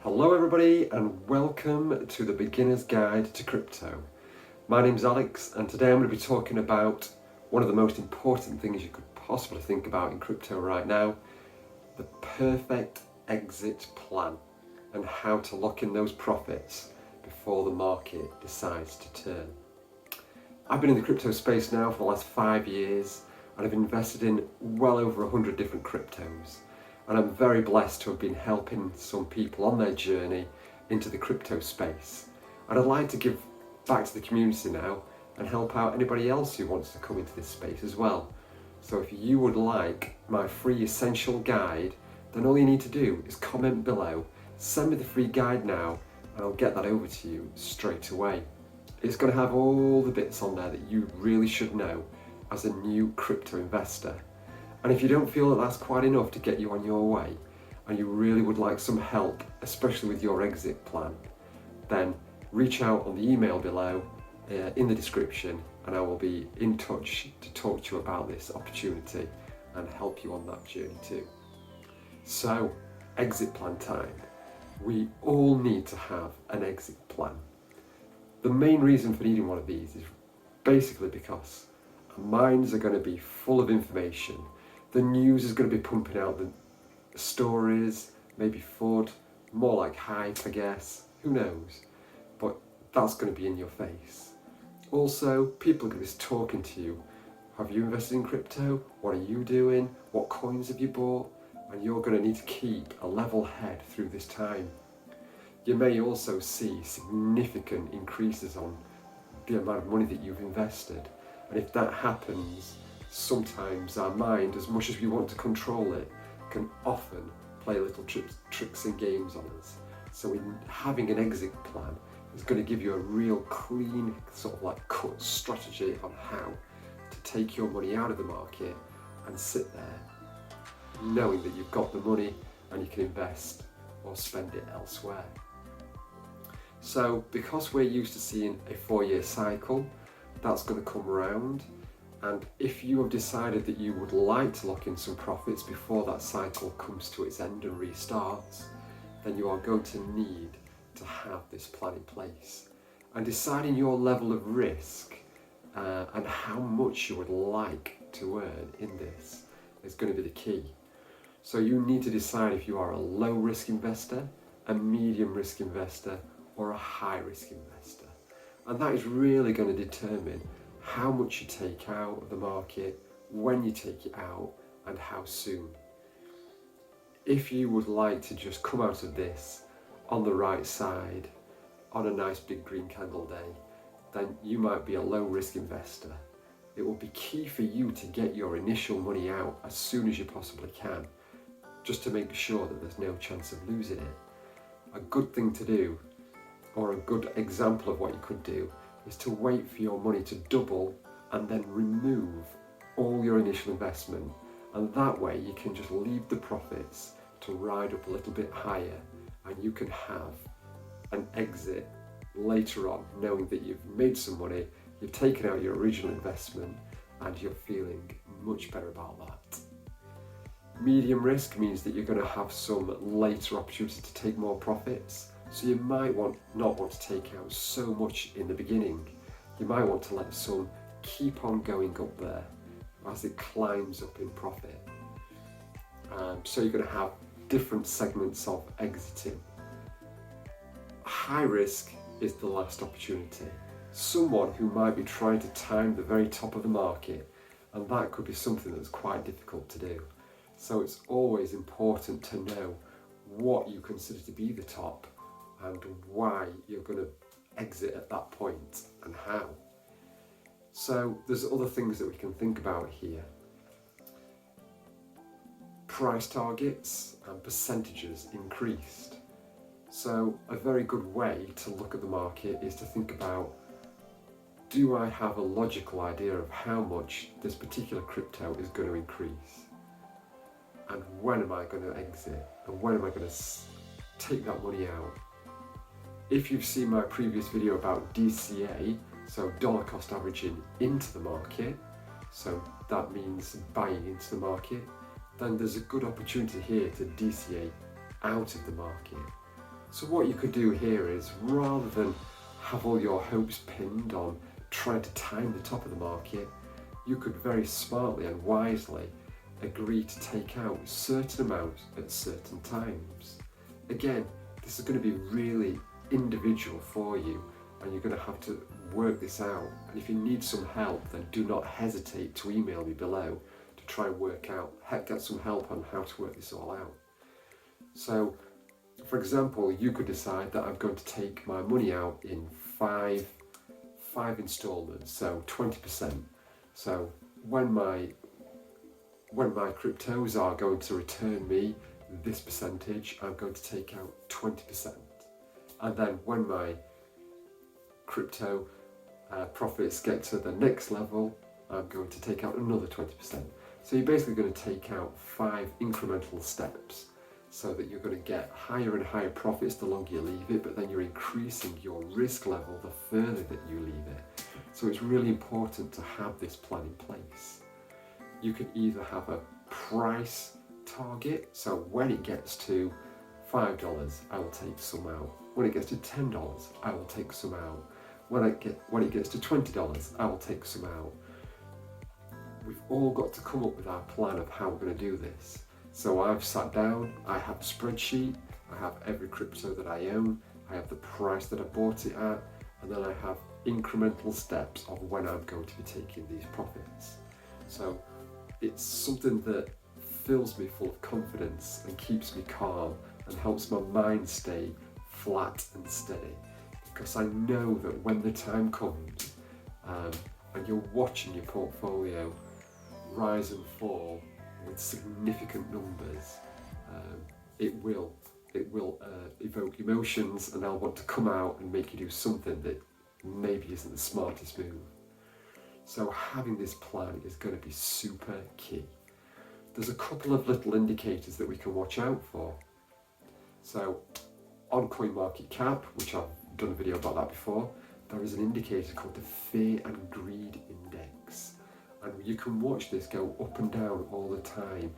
Hello everybody and welcome to the Beginner's Guide to Crypto. My name's Alex and today I'm going to be talking about one of the most important things you could possibly think about in crypto right now, the perfect exit plan and how to lock in those profits before the market decides to turn. I've been in the crypto space now for the last 5 years and I've invested in well over 100 different cryptos. And I'm very blessed to have been helping some people on their journey into the crypto space. And I'd like to give back to the community now and help out anybody else who wants to come into this space as well. So if you would like my free essential guide, then all you need to do is comment below, send me the free guide now, and I'll get that over to you straight away. It's going to have all the bits on there that you really should know as a new crypto investor. And if you don't feel that that's quite enough to get you on your way, and you really would like some help, especially with your exit plan, then reach out on the email below in the description, and I will be in touch to talk to you about this opportunity and help you on that journey too. So, exit plan time. We all need to have an exit plan. The main reason for needing one of these is basically because our minds are going to be full of information. The news is going to be pumping out the stories, maybe FUD, more like hype, I guess, who knows, but that's going to be in your face. Also, people are going to be talking to you. Have you invested in crypto? What are you doing? What coins have you bought? And you're going to need to keep a level head through this time. You may also see significant increases on the amount of money that you've invested, and if that happens, sometimes our mind, as much as we want to control it, can often play little tricks and games on us. So having an exit plan is going to give you a real clean, sort of like cut strategy on how to take your money out of the market and sit there knowing that you've got the money and you can invest or spend it elsewhere. So because we're used to seeing a 4-year cycle, that's going to come around. And if you have decided that you would like to lock in some profits before that cycle comes to its end and restarts, then you are going to need to have this plan in place. And deciding your level of risk and how much you would like to earn in this is going to be the key. So you need to decide if you are a low risk investor, a medium risk investor, or a high risk investor. And that is really going to determine how much you take out of the market, when you take it out, and how soon. If you would like to just come out of this on the right side, on a nice big green candle day, then you might be a low risk investor. It will be key for you to get your initial money out as soon as you possibly can, just to make sure that there's no chance of losing it. A good thing to do, or a good example of what you could do, is to wait for your money to double and then remove all your initial investment, and that way you can just leave the profits to ride up a little bit higher, and you can have an exit later on knowing that you've made some money, you've taken out your original investment, and you're feeling much better about that. Medium risk means that you're going to have some later opportunity to take more profits. So you might not want to take out so much in the beginning. You might want to let some keep on going up there as it climbs up in profit. So you're going to have different segments of exiting. High risk is the last opportunity. Someone who might be trying to time the very top of the market, and that could be something that's quite difficult to do. So it's always important to know what you consider to be the top and why you're going to exit at that point and how. So there's other things that we can think about here. Price targets and percentages increased. So a very good way to look at the market is to think about, do I have a logical idea of how much this particular crypto is going to increase? And when am I going to exit? And when am I going to take that money out? If you've seen my previous video about DCA, so dollar cost averaging into the market, so that means buying into the market, then there's a good opportunity here to DCA out of the market. So what you could do here is, rather than have all your hopes pinned on trying to time the top of the market, you could very smartly and wisely agree to take out certain amounts at certain times. Again, this is going to be really individual for you, and you're going to have to work this out. And if you need some help, then do not hesitate to email me below to try and get some help on how to work this all out. So, for example, you could decide that I'm going to take my money out in five installments, so 20%. So when my cryptos are going to return me this percentage, I'm going to take out 20%. And then when my crypto profits get to the next level, I'm going to take out another 20%. So you're basically going to take out 5 incremental steps, so that you're going to get higher and higher profits the longer you leave it, but then you're increasing your risk level the further that you leave it. So it's really important to have this plan in place. You can either have a price target, so when it gets to $5, I will take some out. When it gets to $10, I will take some out. When it gets to $20, I will take some out. We've all got to come up with our plan of how we're going to do this. So I've sat down, I have a spreadsheet, I have every crypto that I own, I have the price that I bought it at, and then I have incremental steps of when I'm going to be taking these profits. So it's something that fills me full of confidence and keeps me calm and helps my mind stay flat and steady, because I know that when the time comes and you're watching your portfolio rise and fall with significant numbers, it will evoke emotions, and I'll want to come out and make you do something that maybe isn't the smartest move. So having this plan is going to be super key. There's a couple of little indicators that we can watch out for. So on CoinMarketCap, which I've done a video about that before, there is an indicator called the Fear and Greed Index. And you can watch this go up and down all the time.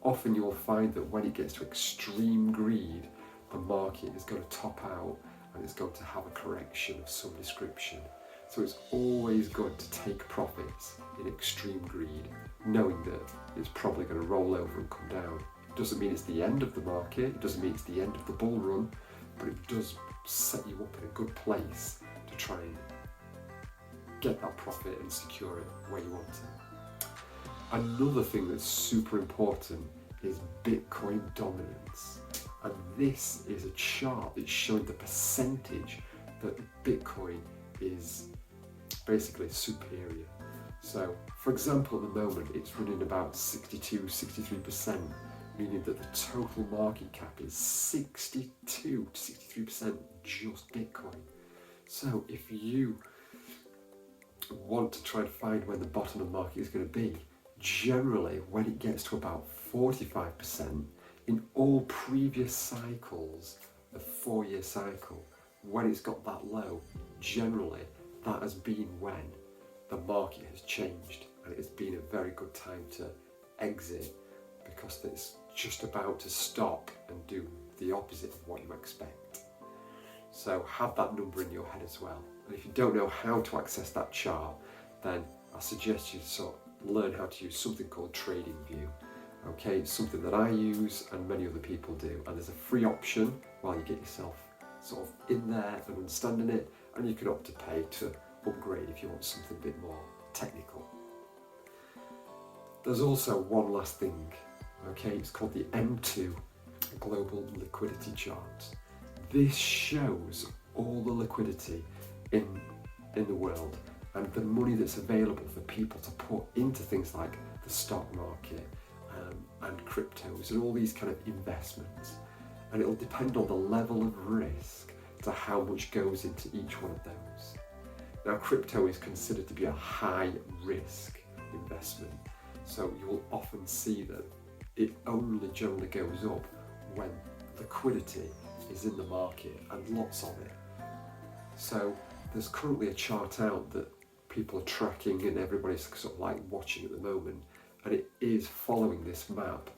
Often you'll find that when it gets to extreme greed, the market is going to top out and it's going to have a correction of some description. So it's always good to take profits in extreme greed, knowing that it's probably going to roll over and come down. It doesn't mean it's the end of the market, it doesn't mean it's the end of the bull run, but it does set you up in a good place to try and get that profit and secure it where you want it. Another thing that's super important is Bitcoin dominance. And this is a chart that's showing the percentage that Bitcoin is basically superior. So, for example, at the moment it's running about 62-63%, meaning that the total market cap is 62-63% just Bitcoin. So if you want to try and find where the bottom of the market is going to be, generally when it gets to about 45% in all previous cycles, a 4-year cycle, when it's got that low, generally that has been when the market has changed, and it's been a very good time to exit, because it's just about to stop and do the opposite of what you expect. So have that number in your head as well. And if you don't know how to access that chart, then I suggest you sort of learn how to use something called TradingView. Okay, it's something that I use and many other people do, and there's a free option while you get yourself sort of in there and understanding it, and you can opt to pay to upgrade if you want something a bit more technical. There's also one last thing, okay, it's called the M2 Global Liquidity Chart. This shows all the liquidity in the world and the money that's available for people to put into things like the stock market and cryptos and all these kind of investments. And it'll depend on the level of risk to how much goes into each one of those. Now, crypto is considered to be a high risk investment, so you'll often see that it only generally goes up when liquidity is in the market and lots of it. So there's currently a chart out that people are tracking and everybody's sort of like watching at the moment, and it is following this map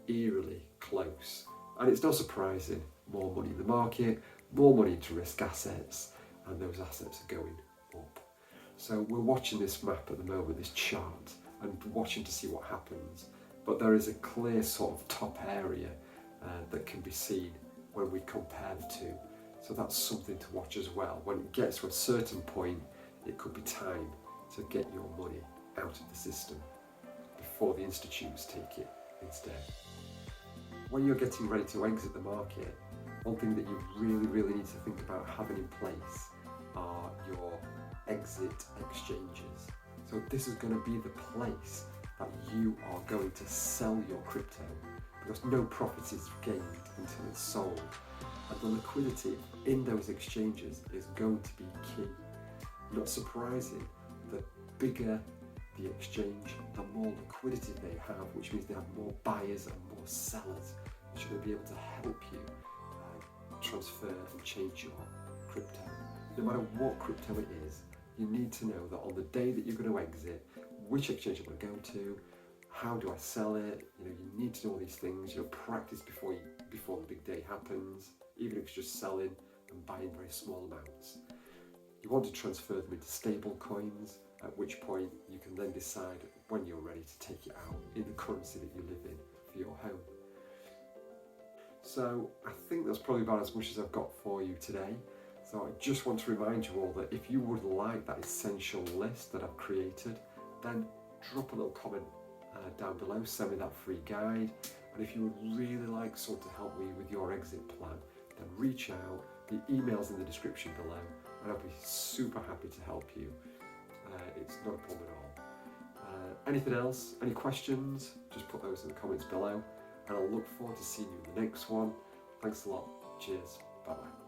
eerily close. And it's not surprising, more money in the market, more money into risk assets, and those assets are going up. So we're watching this map at the moment, this chart, and watching to see what happens. But there is a clear sort of top area that can be seen when we compare the two. So that's something to watch as well. When it gets to a certain point, it could be time to get your money out of the system before the institutes take it instead. When you're getting ready to exit the market, one thing that you really need to think about having in place are your exit exchanges. So this is going to be the place that you are going to sell your crypto, because no profit is gained until it's sold. And the liquidity in those exchanges is going to be key. Not surprising, the bigger the exchange, the more liquidity they have, which means they have more buyers and more sellers, which are going to be able to help you transfer and change your crypto. No matter what crypto it is, you need to know that on the day that you're going to exit, which exchange I'm going to go to, how do I sell it? You need to know all these things. Practice before the big day happens, even if it's just selling and buying very small amounts. You want to transfer them into stable coins, at which point you can then decide when you're ready to take it out in the currency that you live in for your home. So I think that's probably about as much as I've got for you today. So I just want to remind you all that if you would like that essential list that I've created, then drop a little comment down below, send me that free guide. And if you would really like someone to help me with your exit plan, then reach out. The email's in the description below, and I'll be super happy to help you. It's not a problem at all. Anything else? Any questions? Just put those in the comments below, and I'll look forward to seeing you in the next one. Thanks a lot. Cheers. Bye bye.